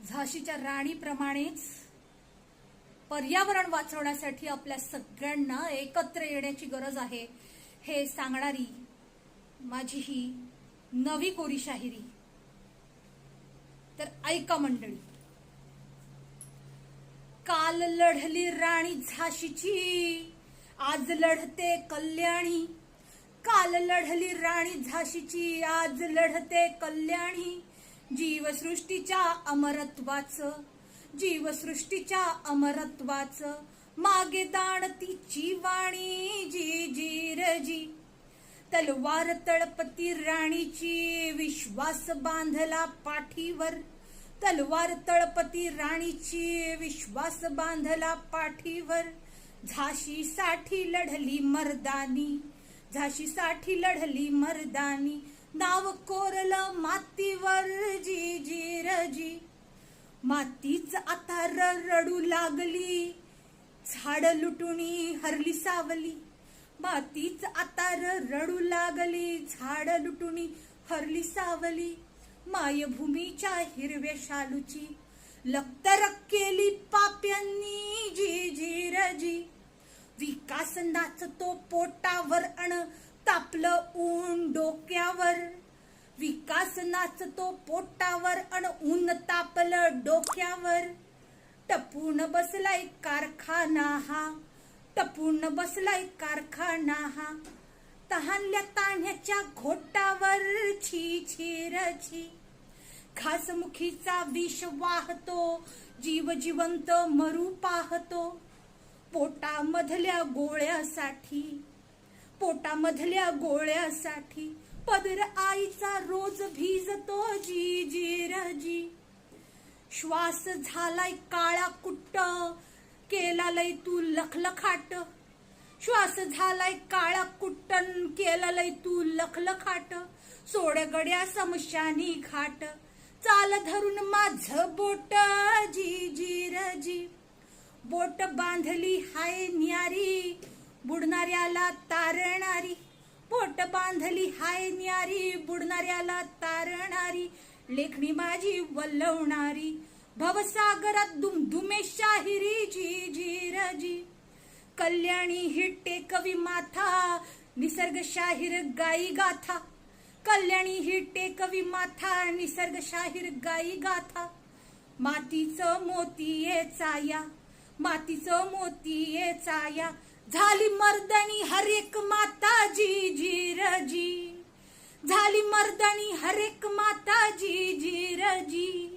झाशीच्या राणीप्रमाणेच पर्यावरण वाचवण्यासाठी आपल्या सगळ्यांना एकत्र येण्याची गरज आहे हे सांगणारी माझी ही नवी कोरी शाहिरी. तर ऐका मंडळी. काल लढली राणी झाशीची, आज लढते कल्याणी. काल लढली राणी झाशीची, आज लढते कल्याणी. जीवसृष्टीच्या अमरत्वाचं, जीवसृष्टीच्या अमरत्वाचं मागे दाण तिची वाणी. जी जी रजी तलवार तळपती राणीची, विश्वास बांधला पाठीवर. तलवार तळपती राणीची, विश्वास बांधला पाठीवर. झाशीसाठी लढली मर्दानी, झाशीसाठी लढली मर्दानी. नाव कोरलं मातीवर. जी जी रजी मातीच आता रडू लागली, झाड लुटुणी हरली सावली. मातीच आता रडू लागली, झाड लुटुणी हरली सावली. मायभूमीच्या हिरव्या शालूची लक्तरक केली पाप्यांनी. जी जी रजी विकास नाचतो पोटावर अण तापलं ऊन डोक्यावर. विकास नाचतो पोटावर अण ऊन तापलं डोक्यावर. टपून बसलाय कारखाना हा, टपून बसलाय कारखाना हा. तहानल्या ताण्याच्या घोटावर. छी छी रची घासमुखीचा विष वाहतो, जीव जिवंत मरू पाहतो. पोटामधल्या गोळ्यासाठी, पोटामधल्या गोळ्यासाठी पदर आईचा रोज भिजतो. जी जी रजी श्वास झालाय काळा कुट्ट, केला लय तू लखलखाट. श्वास झालाय काळा कुट्टन, केला लय तू लखलखाट. सोड गड्या समशानी घाट, चाल धरून माझं बोट. जी जी रजी बोट बांधली हाय न्यारी, बुडणाऱ्याला तारणारी. बोट बांधली हाय न्यारी, बुडणाऱ्याला तारणारी. लेखणी माझी वल्लवणारी, भवसागरात दुमदुमे शाहिरी. जी जी रजी कल्याणी ही टेकवी माथा, निसर्ग शाहीर गाई गाथा. कल्याणी ही टेकवी माथा, निसर्ग शाहीर गाई गाथा. मातीचं मोतीये चाया, मातीचं मोतीये चाया. झाली मर्दानी हरेक माता. जी जी रजी झाली मर्दानी हरेक माता. जी जी रजी